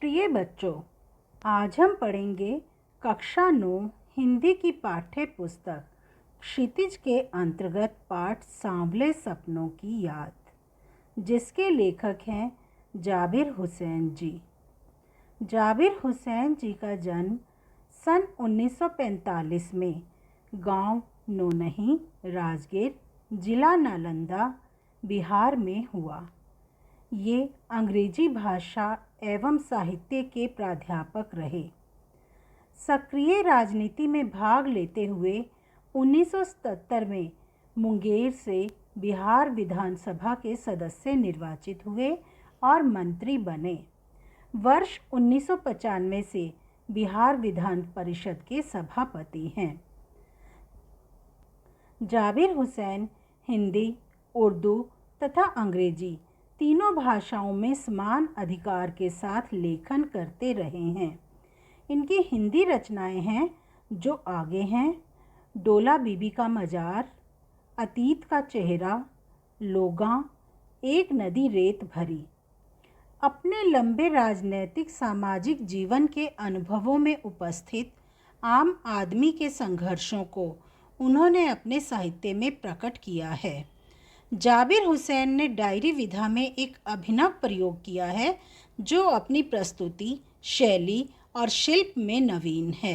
प्रिय बच्चों, आज हम पढ़ेंगे कक्षा 9 हिंदी की पाठ्य पुस्तक क्षितिज के अंतर्गत पाठ सांवले सपनों की याद, जिसके लेखक हैं जाबिर हुसैन जी। जाबिर हुसैन जी का जन्म सन 1945 में गांव नौनही, राजगीर, जिला नालंदा, बिहार में हुआ। ये अंग्रेजी भाषा एवं साहित्य के प्राध्यापक रहे। सक्रिय राजनीति में भाग लेते हुए 1977 में मुंगेर से बिहार विधानसभा के सदस्य निर्वाचित हुए और मंत्री बने। वर्ष 1995 से बिहार विधान परिषद के सभापति हैं। जाबिर हुसैन हिंदी, उर्दू तथा अंग्रेजी तीनों भाषाओं में समान अधिकार के साथ लेखन करते रहे हैं। इनकी हिंदी रचनाएं हैं जो आगे हैं: डोला बीबी का मजार, अतीत का चेहरा, लोगा, एक नदी रेत भरी। अपने लंबे राजनैतिक सामाजिक जीवन के अनुभवों में उपस्थित आम आदमी के संघर्षों को उन्होंने अपने साहित्य में प्रकट किया है। जाबिर हुसैन ने डायरी विधा में एक अभिनव प्रयोग किया है जो अपनी प्रस्तुति, शैली और शिल्प में नवीन है।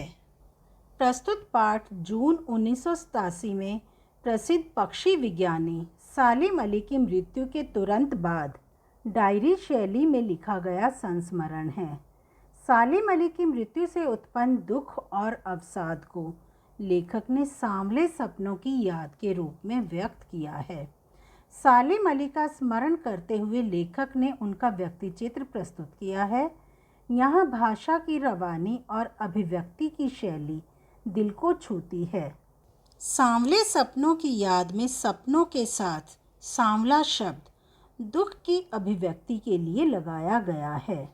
प्रस्तुत पाठ जून 1987 में प्रसिद्ध पक्षी विज्ञानी सालिम अली की मृत्यु के तुरंत बाद डायरी शैली में लिखा गया संस्मरण है। सालिम अली की मृत्यु से उत्पन्न दुख और अवसाद को लेखक ने सांवले सपनों की याद के रूप में व्यक्त किया है। सालिम अली का स्मरण करते हुए लेखक ने उनका व्यक्तिचित्र प्रस्तुत किया है। यहाँ भाषा की रवानी और अभिव्यक्ति की शैली दिल को छूती है। सांवले सपनों की याद में सपनों के साथ सांवला शब्द दुख की अभिव्यक्ति के लिए लगाया गया है।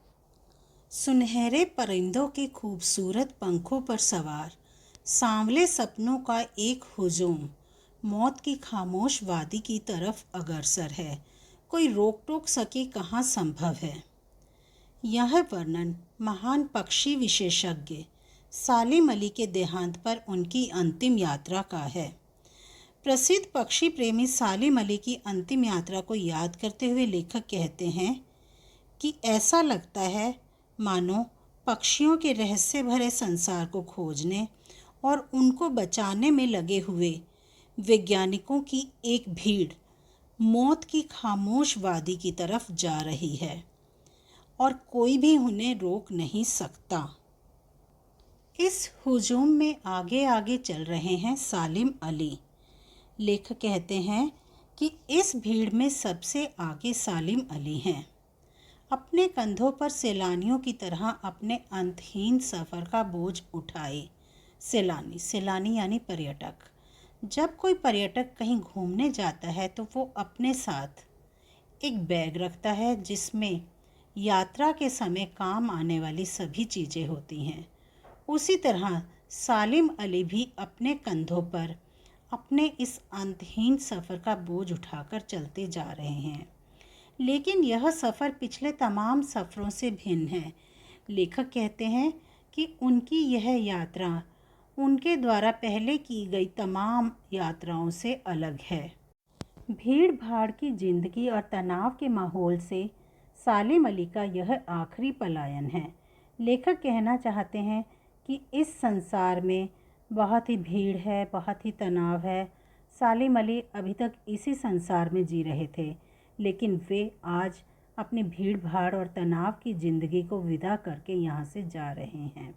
सुनहरे परिंदों के खूबसूरत पंखों पर सवार सांवले सपनों का एक हुजूम मौत की खामोश वादी की तरफ अग्रसर है। कोई रोक टोक सके कहाँ संभव है। यह वर्णन महान पक्षी विशेषज्ञ सालिम अली के देहांत पर उनकी अंतिम यात्रा का है। प्रसिद्ध पक्षी प्रेमी सालिम अली की अंतिम यात्रा को याद करते हुए लेखक कहते हैं कि ऐसा लगता है मानो पक्षियों के रहस्य भरे संसार को खोजने और उनको बचाने में लगे हुए वैज्ञानिकों की एक भीड़ मौत की खामोश वादी की तरफ जा रही है और कोई भी उन्हें रोक नहीं सकता। इस हुजूम में आगे आगे चल रहे हैं सालिम अली। लेखक कहते हैं कि इस भीड़ में सबसे आगे सालिम अली हैं। अपने कंधों पर सैलानियों की तरह अपने अंतहीन सफ़र का बोझ उठाए सैलानी यानी पर्यटक। जब कोई पर्यटक कहीं घूमने जाता है तो वो अपने साथ एक बैग रखता है जिसमें यात्रा के समय काम आने वाली सभी चीज़ें होती हैं। उसी तरह सालिम अली भी अपने कंधों पर अपने इस अंतहीन सफ़र का बोझ उठाकर चलते जा रहे हैं। लेकिन यह सफ़र पिछले तमाम सफ़रों से भिन्न है। लेखक कहते हैं कि उनकी यह यात्रा उनके द्वारा पहले की गई तमाम यात्राओं से अलग है। भीड़ भाड़ की जिंदगी और तनाव के माहौल से सालिम अली का यह आखिरी पलायन है। लेखक कहना चाहते हैं कि इस संसार में बहुत ही भीड़ है, बहुत ही तनाव है। सालिम अली अभी तक इसी संसार में जी रहे थे, लेकिन वे आज अपनी भीड़ भाड़ और तनाव की ज़िंदगी को विदा करके यहाँ से जा रहे हैं।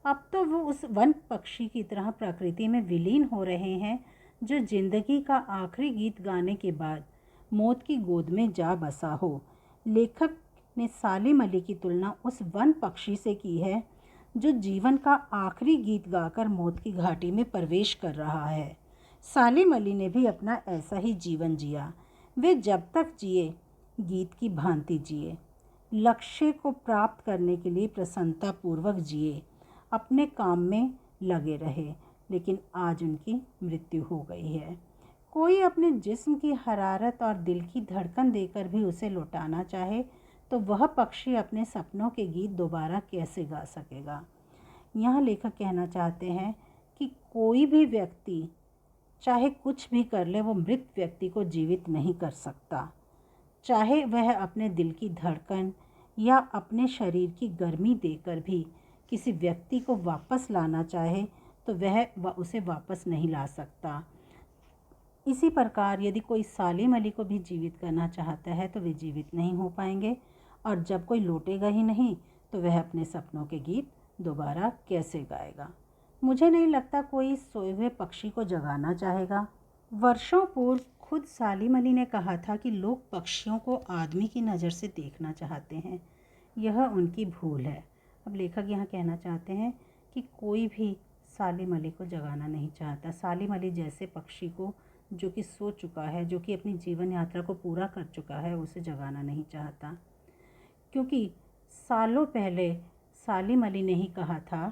अब तो वो उस वन पक्षी की तरह प्रकृति में विलीन हो रहे हैं जो जिंदगी का आखिरी गीत गाने के बाद मौत की गोद में जा बसा हो। लेखक ने सालिम अली की तुलना उस वन पक्षी से की है जो जीवन का आखिरी गीत गाकर मौत की घाटी में प्रवेश कर रहा है। सालिम अली ने भी अपना ऐसा ही जीवन जिया। वे जब तक जिए गीत की भांति जिए, लक्ष्य को प्राप्त करने के लिए प्रसन्नतापूर्वक जिए, अपने काम में लगे रहे। लेकिन आज उनकी मृत्यु हो गई है। कोई अपने जिस्म की हरारत और दिल की धड़कन देकर भी उसे लौटाना चाहे तो वह पक्षी अपने सपनों के गीत दोबारा कैसे गा सकेगा। यहाँ लेखक कहना चाहते हैं कि कोई भी व्यक्ति चाहे कुछ भी कर ले, वो मृत व्यक्ति को जीवित नहीं कर सकता। चाहे वह अपने दिल की धड़कन या अपने शरीर की गर्मी देकर भी किसी व्यक्ति को वापस लाना चाहे तो वह उसे वापस नहीं ला सकता। इसी प्रकार यदि कोई सालिम अली को भी जीवित करना चाहता है तो वे जीवित नहीं हो पाएंगे, और जब कोई लौटेगा ही नहीं तो वह अपने सपनों के गीत दोबारा कैसे गाएगा। मुझे नहीं लगता कोई सोए हुए पक्षी को जगाना चाहेगा। वर्षों पूर्व खुद सालिम अली ने कहा था कि लोग पक्षियों को आदमी की नज़र से देखना चाहते हैं, यह उनकी भूल है। अब लेखक यहाँ कहना चाहते हैं कि कोई भी सालिम अली को जगाना नहीं चाहता। सालिम अली जैसे पक्षी को जो कि सो चुका है, जो कि अपनी जीवन यात्रा को पूरा कर चुका है, उसे जगाना नहीं चाहता। क्योंकि सालों पहले सालिम अली ने ही कहा था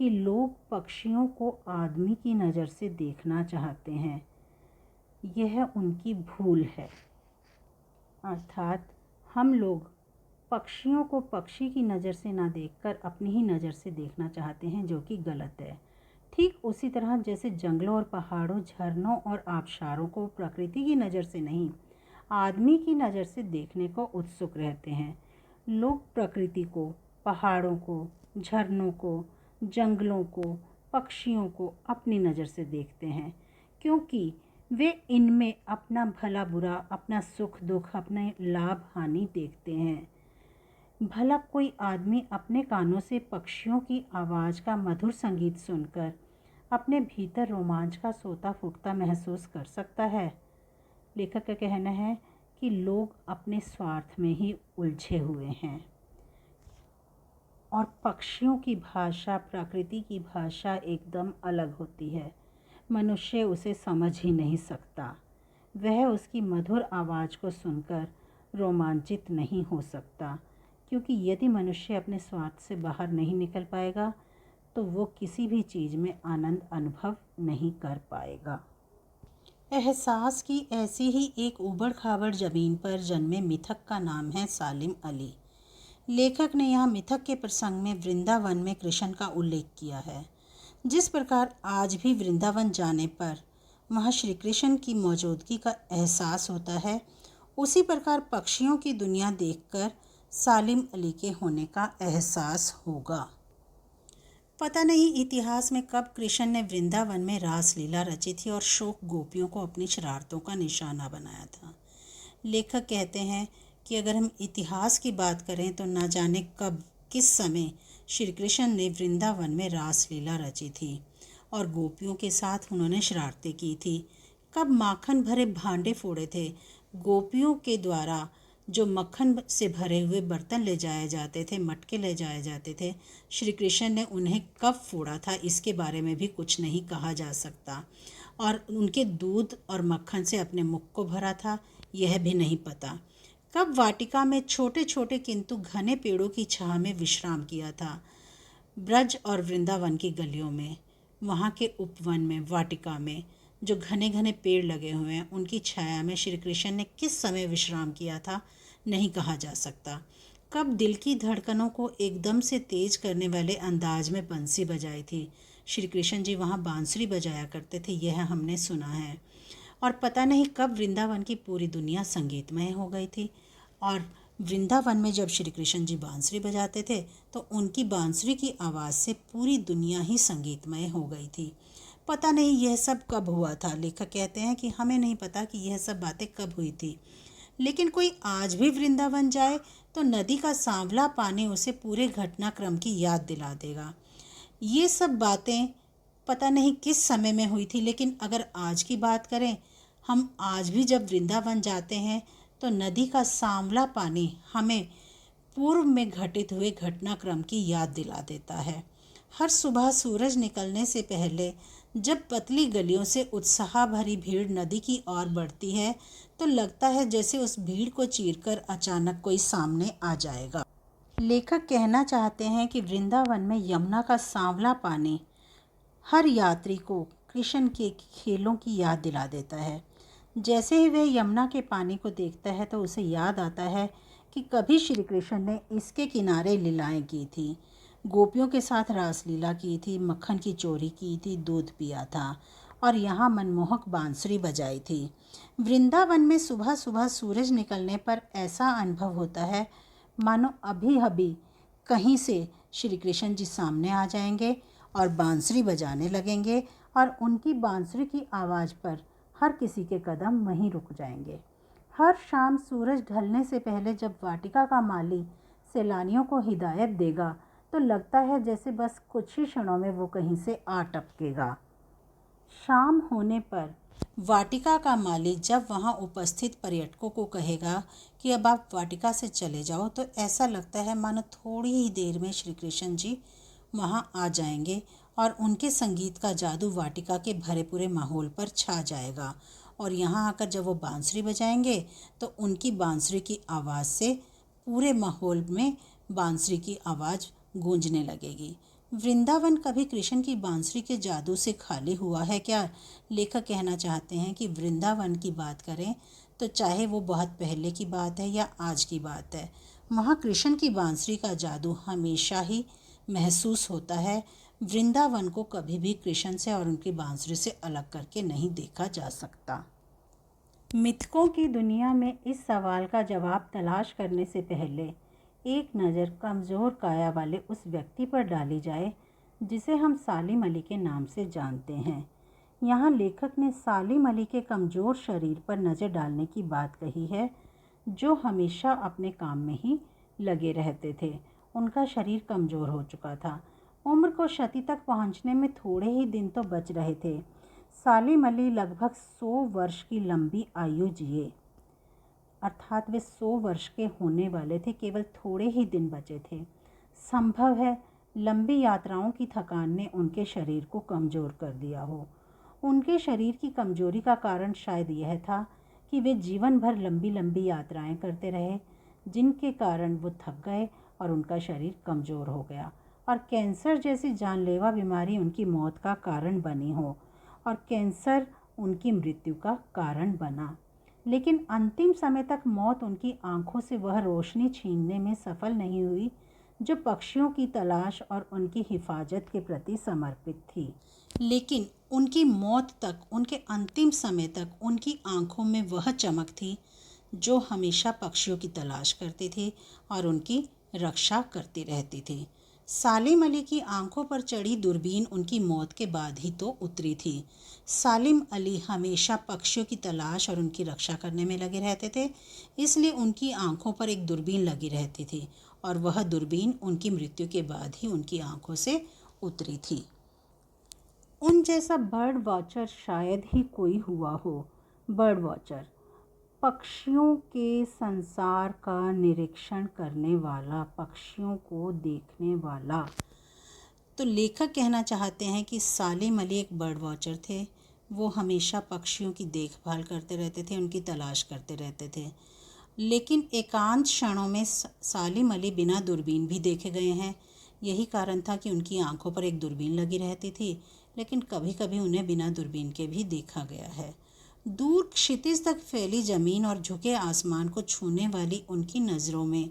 कि लोग पक्षियों को आदमी की नज़र से देखना चाहते हैं, यह उनकी भूल है। अर्थात हम लोग पक्षियों को पक्षी की नज़र से ना देखकर अपनी ही नज़र से देखना चाहते हैं, जो कि गलत है। ठीक उसी तरह जैसे जंगलों और पहाड़ों, झरनों और आबशारों को प्रकृति की नज़र से नहीं, आदमी की नज़र से देखने को उत्सुक रहते हैं। लोग प्रकृति को, पहाड़ों को, झरनों को, जंगलों को, पक्षियों को अपनी नज़र से देखते हैं, क्योंकि वे इनमें अपना भला बुरा, अपना सुख दुख, अपने लाभ हानि देखते हैं। भला कोई आदमी अपने कानों से पक्षियों की आवाज़ का मधुर संगीत सुनकर अपने भीतर रोमांच का सोता फूटता महसूस कर सकता है। लेखक का कहना है कि लोग अपने स्वार्थ में ही उलझे हुए हैं और पक्षियों की भाषा, प्रकृति की भाषा एकदम अलग होती है। मनुष्य उसे समझ ही नहीं सकता। वह उसकी मधुर आवाज़ को सुनकर रोमांचित नहीं हो सकता, क्योंकि यदि मनुष्य अपने स्वार्थ से बाहर नहीं निकल पाएगा तो वो किसी भी चीज़ में आनंद अनुभव नहीं कर पाएगा। एहसास की ऐसी ही एक ऊबड़ खाबड़ ज़मीन पर जन्मे मिथक का नाम है सालिम अली। लेखक ने यहाँ मिथक के प्रसंग में वृंदावन में कृष्ण का उल्लेख किया है। जिस प्रकार आज भी वृंदावन जाने पर वहाँ श्री कृष्ण की मौजूदगी का एहसास होता है, उसी प्रकार पक्षियों की दुनिया देखकर सालिम अली के होने का एहसास होगा। पता नहीं इतिहास में कब कृष्ण ने वृंदावन में रासलीला रची थी और शोक गोपियों को अपनी शरारतों का निशाना बनाया था। लेखक कहते हैं कि अगर हम इतिहास की बात करें तो ना जाने कब किस समय श्री कृष्ण ने वृंदावन में रासलीला रची थी और गोपियों के साथ उन्होंने शरारतें की थी। कब माखन भरे भांडे फोड़े थे, गोपियों के द्वारा जो मक्खन से भरे हुए बर्तन ले जाए जाते थे, मटके ले जाए जाते थे, श्री कृष्ण ने उन्हें कब फोड़ा था इसके बारे में भी कुछ नहीं कहा जा सकता। और उनके दूध और मक्खन से अपने मुख को भरा था, यह भी नहीं पता। कब वाटिका में छोटे छोटे किंतु घने पेड़ों की छाह में विश्राम किया था, ब्रज और वृंदावन की गलियों में, वहाँ के उपवन में, वाटिका में जो घने घने पेड़ लगे हुए हैं, उनकी छाया में श्री कृष्ण ने किस समय विश्राम किया था, नहीं कहा जा सकता। कब दिल की धड़कनों को एकदम से तेज करने वाले अंदाज में बंसी बजाई थी, श्री कृष्ण जी वहाँ बांसुरी बजाया करते थे, यह हमने सुना है। और पता नहीं कब वृंदावन की पूरी दुनिया संगीतमय हो गई थी, और वृंदावन में जब श्री कृष्ण जी बांसुरी बजाते थे तो उनकी बांसुरी की आवाज़ से पूरी दुनिया ही संगीतमय हो गई थी। पता नहीं यह सब कब हुआ था। लेखक कहते हैं कि हमें नहीं पता कि यह सब बातें कब हुई थी, लेकिन कोई आज भी वृंदावन जाए तो नदी का सांवला पानी उसे पूरे घटनाक्रम की याद दिला देगा। ये सब बातें पता नहीं किस समय में हुई थी, लेकिन अगर आज की बात करें, हम आज भी जब वृंदावन जाते हैं तो नदी का सांवला पानी हमें पूर्व में घटित हुए घटनाक्रम की याद दिला देता है। हर सुबह सूरज निकलने से पहले जब पतली गलियों से उत्साह भरी भीड़ नदी की ओर बढ़ती है तो लगता है जैसे उस भीड़ को चीरकर अचानक कोई सामने आ जाएगा। लेखक कहना चाहते हैं कि वृंदावन में यमुना का सांवला पानी हर यात्री को कृष्ण के खेलों की याद दिला देता है। जैसे ही वह यमुना के पानी को देखता है तो उसे याद आता है कि कभी श्री कृष्ण ने इसके किनारे लीलाएं की थी, गोपियों के साथ रासलीला की थी, मक्खन की चोरी की थी, दूध पिया था और यहाँ मनमोहक बांसुरी बजाई थी। वृंदावन में सुबह सुबह सूरज निकलने पर ऐसा अनुभव होता है मानो अभी अभी कहीं से श्री कृष्ण जी सामने आ जाएंगे और बांसुरी बजाने लगेंगे और उनकी बांसुरी की आवाज़ पर हर किसी के कदम वहीं रुक जाएंगे। हर शाम सूरज ढलने से पहले जब वाटिका का माली सैलानियों को हिदायत देगा तो लगता है जैसे बस कुछ ही क्षणों में वो कहीं से आ टपकेगा। शाम होने पर वाटिका का माली जब वहाँ उपस्थित पर्यटकों को कहेगा कि अब आप वाटिका से चले जाओ, तो ऐसा लगता है मानो थोड़ी ही देर में श्री कृष्ण जी वहाँ आ जाएंगे और उनके संगीत का जादू वाटिका के भरे पूरे माहौल पर छा जाएगा। और यहाँ आकर जब वो बांसुरी बजाएंगे तो उनकी बांसुरी की आवाज़ से पूरे माहौल में बांसुरी की आवाज़ गूंजने लगेगी। वृंदावन कभी कृष्ण की बांसुरी के जादू से खाली हुआ है क्या? लेखक कहना चाहते हैं कि वृंदावन की बात करें तो चाहे वो बहुत पहले की बात है या आज की बात है, वहाँ कृष्ण की बांसुरी का जादू हमेशा ही महसूस होता है। वृंदावन को कभी भी कृष्ण से और उनकी बांसुरी से अलग करके नहीं देखा जा सकता। मिथकों की दुनिया में इस सवाल का जवाब तलाश करने से पहले एक नज़र कमज़ोर काया वाले उस व्यक्ति पर डाली जाए जिसे हम सालिम अली के नाम से जानते हैं। यहाँ लेखक ने सालिम अली के कमज़ोर शरीर पर नज़र डालने की बात कही है, जो हमेशा अपने काम में ही लगे रहते थे। उनका शरीर कमज़ोर हो चुका था, उम्र को शती तक पहुँचने में थोड़े ही दिन तो बच रहे थे। सालिम अली लगभग 100 वर्ष की लंबी आयु जिए, अर्थात वे 100 वर्ष के होने वाले थे, केवल थोड़े ही दिन बचे थे। संभव है लंबी यात्राओं की थकान ने उनके शरीर को कमज़ोर कर दिया हो। उनके शरीर की कमज़ोरी का कारण शायद यह था कि वे जीवन भर लंबी लंबी यात्राएं करते रहे, जिनके कारण वो थक गए और उनका शरीर कमज़ोर हो गया और कैंसर जैसी जानलेवा बीमारी उनकी मौत का कारण बनी हो और कैंसर उनकी मृत्यु का कारण बना। लेकिन अंतिम समय तक मौत उनकी आंखों से वह रोशनी छीनने में सफल नहीं हुई जो पक्षियों की तलाश और उनकी हिफाजत के प्रति समर्पित थी। लेकिन उनकी मौत तक, उनके अंतिम समय तक उनकी आंखों में वह चमक थी जो हमेशा पक्षियों की तलाश करती थी और उनकी रक्षा करती रहती थी। सालिम अली की आंखों पर चढ़ी दूरबीन उनकी मौत के बाद ही तो उतरी थी। सालिम अली हमेशा पक्षियों की तलाश और उनकी रक्षा करने में लगे रहते थे, इसलिए उनकी आंखों पर एक दूरबीन लगी रहती थी और वह दूरबीन उनकी मृत्यु के बाद ही उनकी आंखों से उतरी थी। उन जैसा बर्ड वॉचर शायद ही कोई हुआ हो। बर्ड वॉचर, पक्षियों के संसार का निरीक्षण करने वाला, पक्षियों को देखने वाला। तो लेखक कहना चाहते हैं कि सालिम अली एक बर्ड वॉचर थे। वो हमेशा पक्षियों की देखभाल करते रहते थे, उनकी तलाश करते रहते थे। लेकिन एकांत क्षणों में सालिम अली बिना दूरबीन भी देखे गए हैं। यही कारण था कि उनकी आंखों पर एक दूरबीन लगी रहती थी, लेकिन कभी कभी उन्हें बिना दूरबीन के भी देखा गया है। दूर क्षितिज तक फैली ज़मीन और झुके आसमान को छूने वाली उनकी नज़रों में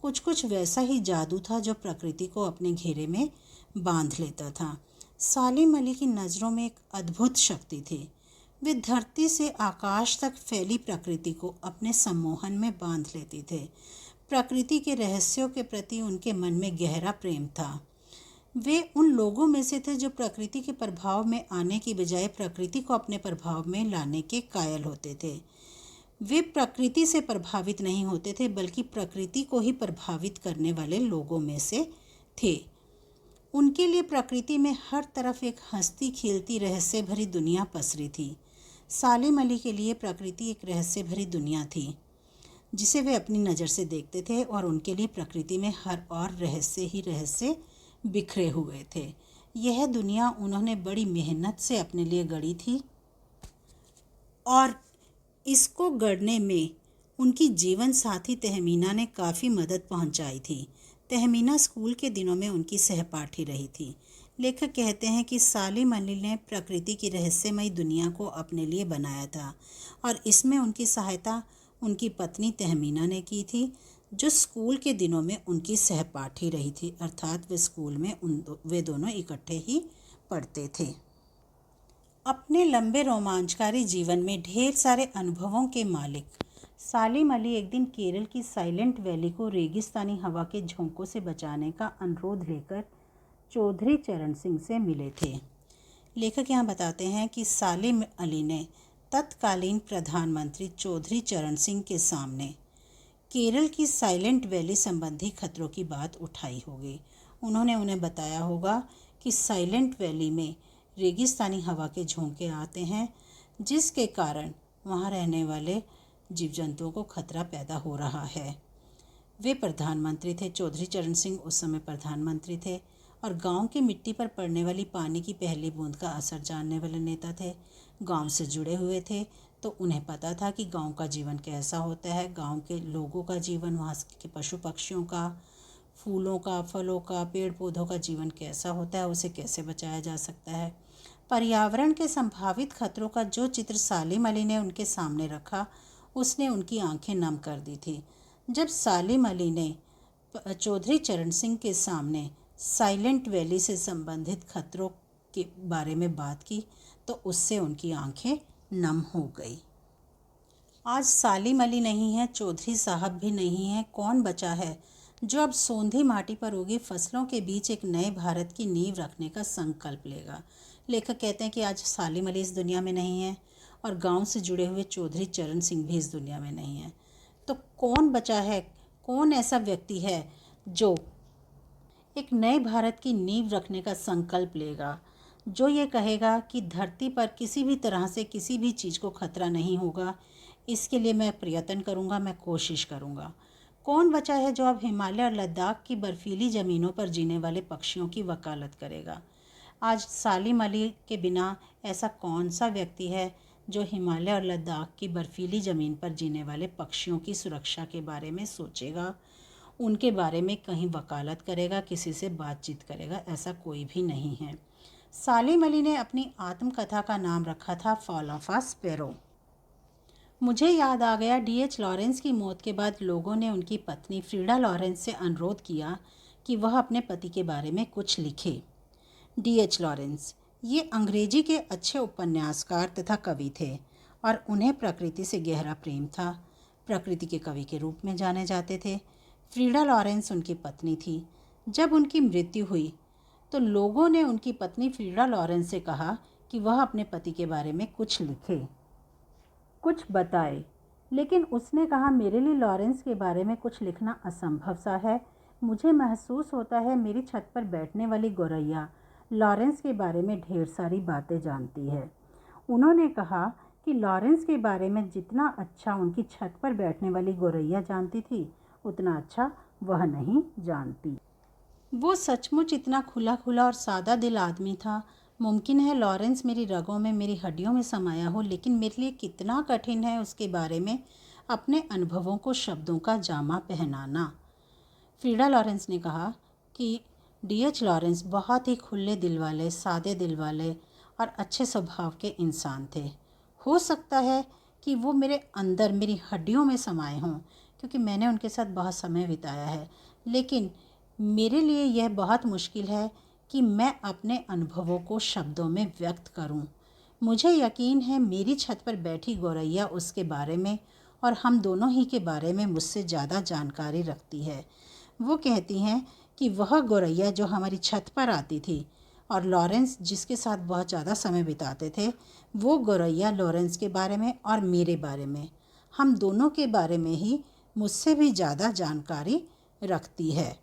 कुछ कुछ वैसा ही जादू था जो प्रकृति को अपने घेरे में बांध लेता था। सालिम अली की नज़रों में एक अद्भुत शक्ति थी। वे धरती से आकाश तक फैली प्रकृति को अपने सम्मोहन में बांध लेते थे। प्रकृति के रहस्यों के प्रति उनके मन में गहरा प्रेम था। वे उन लोगों में से थे जो प्रकृति के प्रभाव में आने की बजाय प्रकृति को अपने प्रभाव में लाने के कायल होते थे। वे प्रकृति से प्रभावित नहीं होते थे, बल्कि प्रकृति को ही प्रभावित करने वाले लोगों में से थे। उनके लिए प्रकृति में हर तरफ एक हंसती खेलती रहस्य भरी दुनिया पसरी थी। सालिम अली के लिए प्रकृति एक रहस्य भरी दुनिया थी जिसे वे अपनी नज़र से देखते थे और उनके लिए प्रकृति में हर और रहस्य ही रहस्य बिखरे हुए थे। यह दुनिया उन्होंने बड़ी मेहनत से अपने लिए गढ़ी थी और इसको गढ़ने में उनकी जीवन साथी तहमीना ने काफ़ी मदद पहुंचाई थी। तहमीना स्कूल के दिनों में उनकी सहपाठी रही थी। लेखक कहते हैं कि सालिम अली ने प्रकृति की रहस्यमयी दुनिया को अपने लिए बनाया था और इसमें उनकी सहायता उनकी पत्नी तहमीना ने की थी। जो स्कूल के दिनों में उनकी सहपाठी रही थी, अर्थात वे स्कूल में वे दोनों इकट्ठे ही पढ़ते थे। अपने लंबे रोमांचकारी जीवन में ढेर सारे अनुभवों के मालिक सालिम अली एक दिन केरल की साइलेंट वैली को रेगिस्तानी हवा के झोंकों से बचाने का अनुरोध लेकर चौधरी चरण सिंह से मिले थे। लेखक यहाँ बताते हैं कि सालिम अली ने तत्कालीन प्रधानमंत्री चौधरी चरण सिंह के सामने केरल की साइलेंट वैली संबंधी खतरों की बात उठाई होगी। उन्होंने उन्हें बताया होगा कि साइलेंट वैली में रेगिस्तानी हवा के झोंके आते हैं, जिसके कारण वहाँ रहने वाले जीव जंतुओं को खतरा पैदा हो रहा है। वे प्रधानमंत्री थे, चौधरी चरण सिंह उस समय प्रधानमंत्री थे और गांव की मिट्टी पर पड़ने वाली पानी की पहली बूंद का असर जानने वाले नेता थे। गांव से जुड़े हुए थे तो उन्हें पता था कि गांव का जीवन कैसा होता है, गांव के लोगों का जीवन, वहाँ के पशु पक्षियों का, फूलों का, फलों का, पेड़ पौधों का जीवन कैसा होता है, उसे कैसे बचाया जा सकता है। पर्यावरण के संभावित खतरों का जो चित्र सालिम अली ने उनके सामने रखा, उसने उनकी आंखें नम कर दी थी। जब सालिम अली ने चौधरी चरण सिंह के सामने साइलेंट वैली से संबंधित खतरों के बारे में बात की तो उससे उनकी आंखें नम हो गई। आज सालिम अली नहीं है, चौधरी साहब भी नहीं है, कौन बचा है जो अब सोंधी माटी पर उगी फसलों के बीच एक नए भारत की नींव रखने का संकल्प लेगा। लेखक कहते हैं कि आज सालिम अली इस दुनिया में नहीं है और गांव से जुड़े हुए चौधरी चरण सिंह भी इस दुनिया में नहीं है। तो कौन बचा है, कौन ऐसा व्यक्ति है जो एक नए भारत की नींव रखने का संकल्प लेगा, जो ये कहेगा कि धरती पर किसी भी तरह से किसी भी चीज़ को खतरा नहीं होगा, इसके लिए मैं प्रयत्न करूँगा, मैं कोशिश करूँगा। कौन बचा है जो अब हिमालय और लद्दाख की बर्फीली ज़मीनों पर जीने वाले पक्षियों की वकालत करेगा। आज सालिम अली के बिना ऐसा कौन सा व्यक्ति है जो हिमालय और लद्दाख की बर्फीली ज़मीन पर जीने वाले पक्षियों की सुरक्षा के बारे में सोचेगा, उनके बारे में कहीं वकालत करेगा, किसी से बातचीत करेगा। ऐसा कोई भी नहीं है। सालिम अली ने अपनी आत्मकथा का नाम रखा था फॉल ऑफ अ स्पैरो। मुझे याद आ गया, D.H. लॉरेंस की मौत के बाद लोगों ने उनकी पत्नी फ्रीडा लॉरेंस से अनुरोध किया कि वह अपने पति के बारे में कुछ लिखे। D.H. लॉरेंस ये अंग्रेजी के अच्छे उपन्यासकार तथा कवि थे और उन्हें प्रकृति से गहरा प्रेम था। प्रकृति के कवि के रूप में जाने जाते थे। फ्रीडा लॉरेंस उनकी पत्नी थी। जब उनकी मृत्यु हुई तो लोगों ने उनकी पत्नी फ्रीडा लॉरेंस से कहा कि वह अपने पति के बारे में कुछ लिखे, कुछ बताए, लेकिन उसने कहा मेरे लिए लॉरेंस के बारे में कुछ लिखना असंभव सा है। मुझे महसूस होता है मेरी छत पर बैठने वाली गौरैया लॉरेंस के बारे में ढेर सारी बातें जानती है। उन्होंने कहा कि लॉरेंस के बारे में जितना अच्छा उनकी छत पर बैठने वाली गौरैया जानती थी, उतना अच्छा वह नहीं जानती। वो सचमुच इतना खुला खुला और सादा दिल आदमी था। मुमकिन है लॉरेंस मेरी रगों में, मेरी हड्डियों में समाया हो, लेकिन मेरे लिए कितना कठिन है उसके बारे में अपने अनुभवों को शब्दों का जामा पहनाना। फ्रीडा लॉरेंस ने कहा कि D.H. लॉरेंस बहुत ही खुले दिल वाले, सादे दिल वाले और अच्छे स्वभाव के इंसान थे। हो सकता है कि वो मेरे अंदर, मेरी हड्डियों में समाये हों, क्योंकि मैंने उनके साथ बहुत समय बिताया है, लेकिन मेरे लिए यह बहुत मुश्किल है कि मैं अपने अनुभवों को शब्दों में व्यक्त करूं। मुझे यकीन है मेरी छत पर बैठी गौरैया उसके बारे में और हम दोनों ही के बारे में मुझसे ज़्यादा जानकारी रखती है। वो कहती हैं कि वह गौरैया जो हमारी छत पर आती थी और लॉरेंस जिसके साथ बहुत ज़्यादा समय बिताते थे, वो गौरैया लॉरेंस के बारे में और मेरे बारे में, हम दोनों के बारे में ही मुझसे भी ज़्यादा जानकारी रखती है।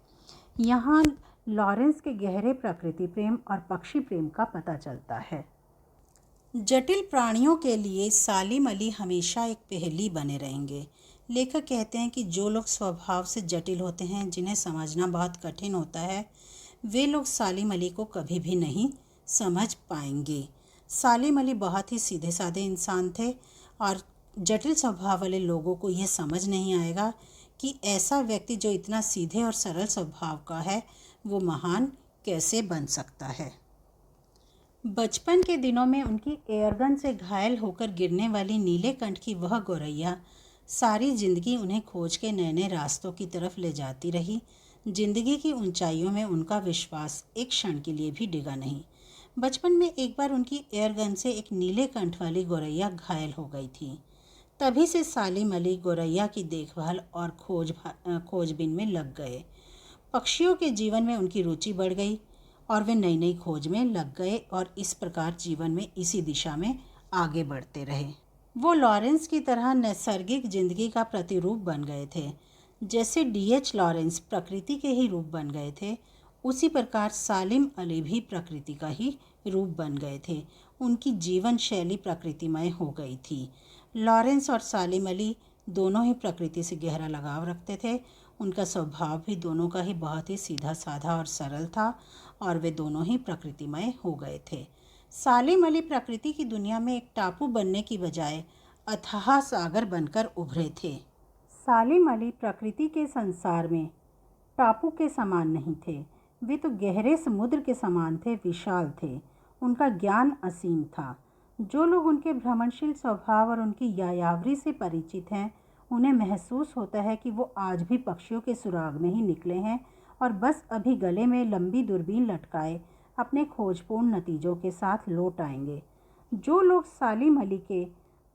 यहाँ लॉरेंस के गहरे प्रकृति प्रेम और पक्षी प्रेम का पता चलता है। जटिल प्राणियों के लिए सालिम अली हमेशा एक पहेली बने रहेंगे। लेखक कहते हैं कि जो लोग स्वभाव से जटिल होते हैं, जिन्हें समझना बहुत कठिन होता है, वे लोग सालिम अली को कभी भी नहीं समझ पाएंगे। सालिम अली बहुत ही सीधे साधे इंसान थे और जटिल स्वभाव वाले लोगों को यह समझ नहीं आएगा कि ऐसा व्यक्ति जो इतना सीधे और सरल स्वभाव का है, वो महान कैसे बन सकता है। बचपन के दिनों में उनकी एयरगन से घायल होकर गिरने वाली नीलेकंठ की वह गौरैया सारी ज़िंदगी उन्हें खोज के नए नए रास्तों की तरफ ले जाती रही। जिंदगी की ऊंचाइयों में उनका विश्वास एक क्षण के लिए भी डिगा नहीं। बचपन में एक बार उनकी एयरगन से एक नीले कंठ वाली गौरैया घायल हो गई थी। तभी से सालिम अली गौरैया की देखभाल और खोजबीन में लग गए। पक्षियों के जीवन में उनकी रुचि बढ़ गई और वे नई नई खोज में लग गए और इस प्रकार जीवन में इसी दिशा में आगे बढ़ते रहे। वो लॉरेंस की तरह नैसर्गिक जिंदगी का प्रतिरूप बन गए थे। जैसे डीएच लॉरेंस प्रकृति के ही रूप बन गए थे, उसी प्रकार सालिम अली भी प्रकृति का ही रूप बन गए थे। उनकी जीवन शैली प्रकृतिमय हो गई थी। लॉरेंस और सालिम अली दोनों ही प्रकृति से गहरा लगाव रखते थे। उनका स्वभाव भी दोनों का ही बहुत ही सीधा साधा और सरल था और वे दोनों ही प्रकृतिमय हो गए थे। सालिम अली प्रकृति की दुनिया में एक टापू बनने की बजाय अथाह सागर बनकर उभरे थे। सालिम अली प्रकृति के संसार में टापू के समान नहीं थे, वे तो गहरे समुद्र के समान थे, विशाल थे। उनका ज्ञान असीम था। जो लोग उनके भ्रमणशील स्वभाव और उनकी यायावरी से परिचित हैं, उन्हें महसूस होता है कि वो आज भी पक्षियों के सुराग में ही निकले हैं और बस अभी गले में लंबी दूरबीन लटकाए अपने खोजपूर्ण नतीजों के साथ लौट आएंगे। जो लोग सालिम अली के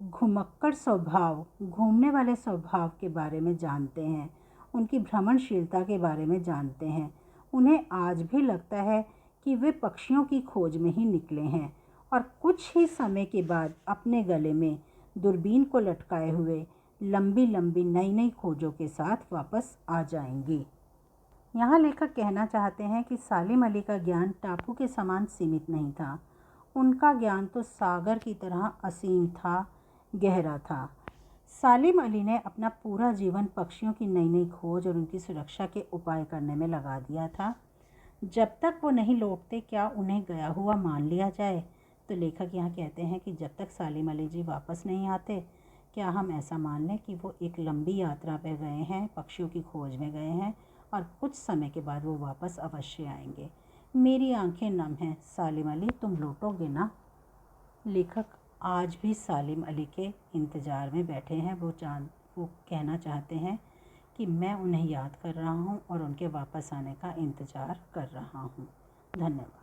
घुमक्कड़ स्वभाव, घूमने वाले स्वभाव के बारे में जानते हैं, उनकी भ्रमणशीलता के बारे में जानते हैं, उन्हें आज भी लगता है कि वे पक्षियों की खोज में ही निकले हैं और कुछ ही समय के बाद अपने गले में दूरबीन को लटकाए हुए लंबी लंबी नई नई खोजों के साथ वापस आ जाएंगे। यहाँ लेखक कहना चाहते हैं कि सालिम अली का ज्ञान टापू के समान सीमित नहीं था। उनका ज्ञान तो सागर की तरह असीम था, गहरा था। सालिम अली ने अपना पूरा जीवन पक्षियों की नई नई खोज और उनकी सुरक्षा के उपाय करने में लगा दिया था। जब तक वो नहीं लौटते, क्या उन्हें गया हुआ मान लिया जाए? तो लेखक यहाँ कहते हैं कि जब तक सालिम अली जी वापस नहीं आते, क्या हम ऐसा मान लें कि वो एक लंबी यात्रा पे गए हैं, पक्षियों की खोज में गए हैं और कुछ समय के बाद वो वापस अवश्य आएंगे। मेरी आंखें नम हैं, सालिम अली तुम लौटोगे ना? लेखक आज भी सालिम अली के इंतज़ार में बैठे हैं। वो कहना चाहते हैं कि मैं उन्हें याद कर रहा हूँ और उनके वापस आने का इंतज़ार कर रहा हूँ। धन्यवाद।